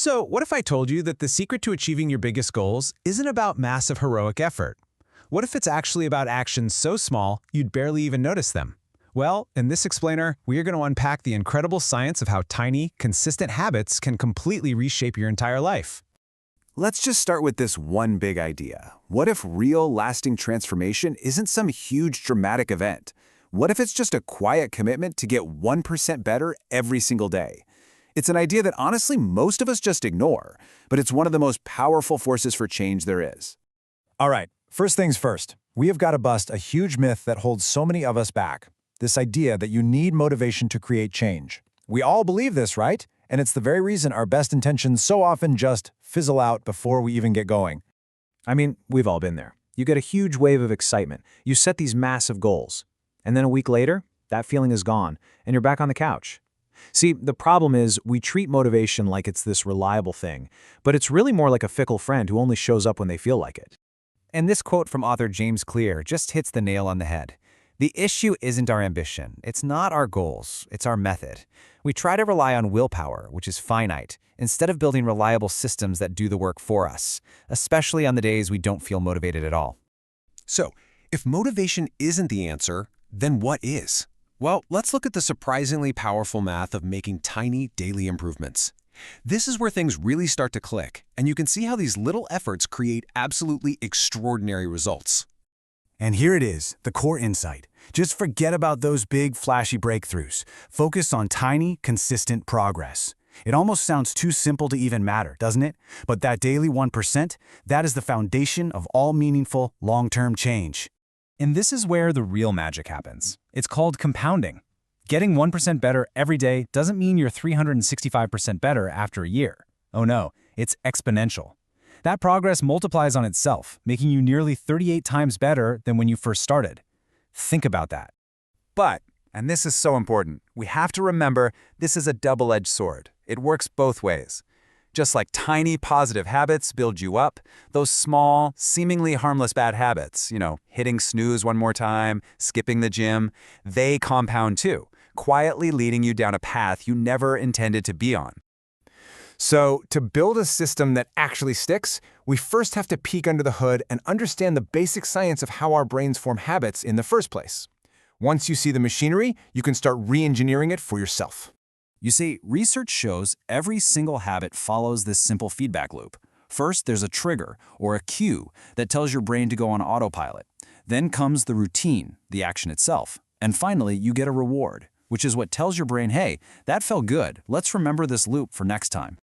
So, what if I told you that the secret to achieving your biggest goals isn't about massive heroic effort? What if it's actually about actions so small you'd barely even notice them? Well, in this explainer, we are going to unpack the incredible science of how tiny, consistent habits can completely reshape your entire life. Let's just start with this one big idea. What if real, lasting transformation isn't some huge, dramatic event? What if it's just a quiet commitment to get 1% better every single day? It's an idea that honestly most of us just ignore, but it's one of the most powerful forces for change there is. All right, first things first. We have got to bust a huge myth that holds so many of us back. This idea that you need motivation to create change. We all believe this, right? And it's the very reason our best intentions so often just fizzle out before we even get going. I mean, we've all been there. You get a huge wave of excitement. You set these massive goals. And then a week later, that feeling is gone, and you're back on the couch. See, the problem is we treat motivation like it's this reliable thing, but it's really more like a fickle friend who only shows up when they feel like it. And this quote from author James Clear just hits the nail on the head. The issue isn't our ambition. It's not our goals. It's our method. We try to rely on willpower, which is finite, instead of building reliable systems that do the work for us, especially on the days we don't feel motivated at all. So, if motivation isn't the answer, then what is? Well, let's look at the surprisingly powerful math of making tiny daily improvements. This is where things really start to click, and you can see how these little efforts create absolutely extraordinary results. And here it is, the core insight. Just forget about those big, flashy breakthroughs. Focus on tiny, consistent progress. It almost sounds too simple to even matter, doesn't it? But that daily 1%, that is the foundation of all meaningful, long-term change. And this is where the real magic happens. It's called compounding. Getting 1% better every day doesn't mean you're 365% better after a year. Oh no, it's exponential. That progress multiplies on itself, making you nearly 38 times better than when you first started. Think about that. But, and this is so important, we have to remember this is a double-edged sword. It works both ways. Just like tiny positive habits build you up, those small, seemingly harmless bad habits, hitting snooze one more time, skipping the gym, they compound too, quietly leading you down a path you never intended to be on. So, to build a system that actually sticks, we first have to peek under the hood and understand the basic science of how our brains form habits in the first place. Once you see the machinery, you can start re-engineering it for yourself. You see, research shows every single habit follows this simple feedback loop. First, there's a trigger, or a cue, that tells your brain to go on autopilot. Then comes the routine, the action itself. And finally, you get a reward, which is what tells your brain, hey, that felt good, let's remember this loop for next time.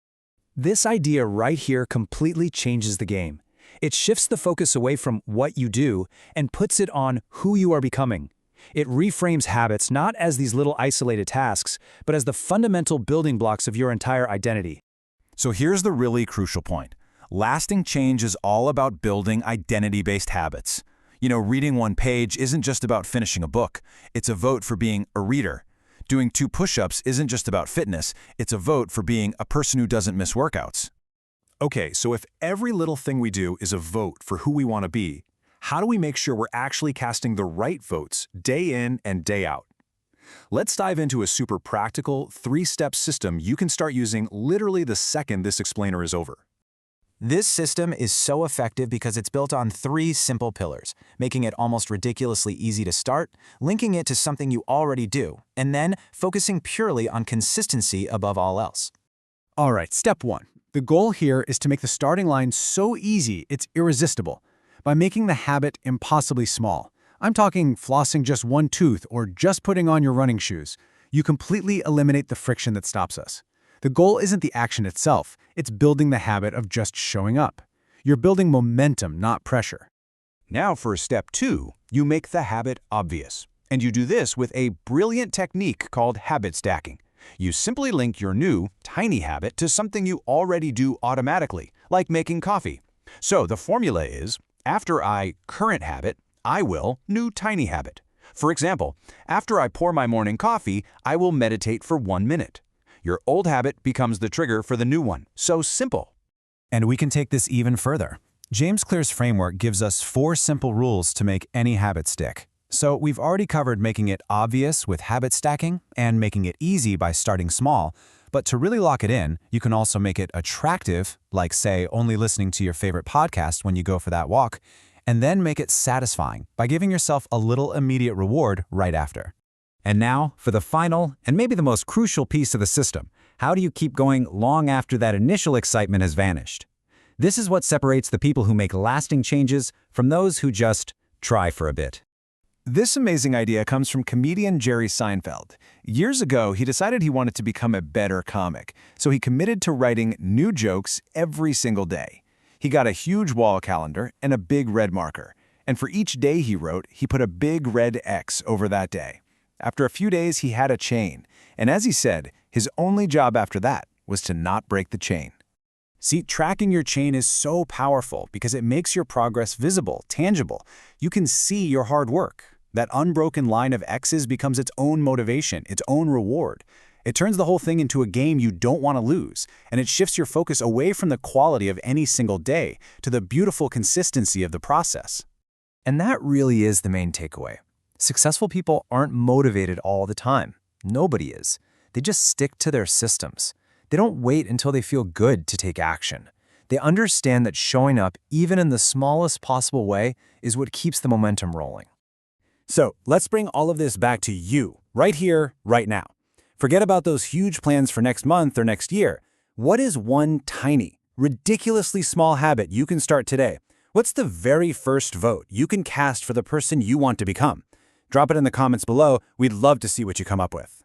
This idea right here completely changes the game. It shifts the focus away from what you do and puts it on who you are becoming. It reframes habits not as these little isolated tasks, but as the fundamental building blocks of your entire identity. So here's the really crucial point. Lasting change is all about building identity-based habits. Reading one page isn't just about finishing a book. It's a vote for being a reader. Doing 2 push-ups isn't just about fitness. It's a vote for being a person who doesn't miss workouts. Okay, so if every little thing we do is a vote for who we want to be, how do we make sure we're actually casting the right votes day in and day out? Let's dive into a super practical 3-step system you can start using literally the second this explainer is over. This system is so effective because it's built on 3 simple pillars, making it almost ridiculously easy to start, linking it to something you already do, and then focusing purely on consistency above all else. All right, step 1. The goal here is to make the starting line so easy it's irresistible, by making the habit impossibly small. I'm talking flossing just 1 tooth or just putting on your running shoes. You completely eliminate the friction that stops us. The goal isn't the action itself, it's building the habit of just showing up. You're building momentum, not pressure. Now for step 2, you make the habit obvious. And you do this with a brilliant technique called habit stacking. You simply link your new, tiny habit to something you already do automatically, like making coffee. So the formula is, after I current habit, I will new tiny habit. For example, after I pour my morning coffee, I will meditate for 1 minute. Your old habit becomes the trigger for the new one. So simple. And we can take this even further. James Clear's framework gives us 4 simple rules to make any habit stick. So we've already covered making it obvious with habit stacking and making it easy by starting small, But to really lock it in, you can also make it attractive, like say only listening to your favorite podcast when you go for that walk, and then make it satisfying by giving yourself a little immediate reward right after. And now, for the final and maybe the most crucial piece of the system, how do you keep going long after that initial excitement has vanished? This is what separates the people who make lasting changes from those who just try for a bit. This amazing idea comes from comedian Jerry Seinfeld. Years ago, he decided he wanted to become a better comic, so he committed to writing new jokes every single day. He got a huge wall calendar and a big red marker, and for each day he wrote, he put a big red X over that day. After a few days, he had a chain, and as he said, his only job after that was to not break the chain. See, tracking your chain is so powerful because it makes your progress visible, tangible. You can see your hard work. That unbroken line of X's becomes its own motivation, its own reward. It turns the whole thing into a game you don't want to lose, and it shifts your focus away from the quality of any single day to the beautiful consistency of the process. And that really is the main takeaway. Successful people aren't motivated all the time. Nobody is. They just stick to their systems. They don't wait until they feel good to take action. They understand that showing up, even in the smallest possible way, is what keeps the momentum rolling. So let's bring all of this back to you, right here, right now. Forget about those huge plans for next month or next year. What is one tiny, ridiculously small habit you can start today? What's the very first vote you can cast for the person you want to become? Drop it in the comments below. We'd love to see what you come up with.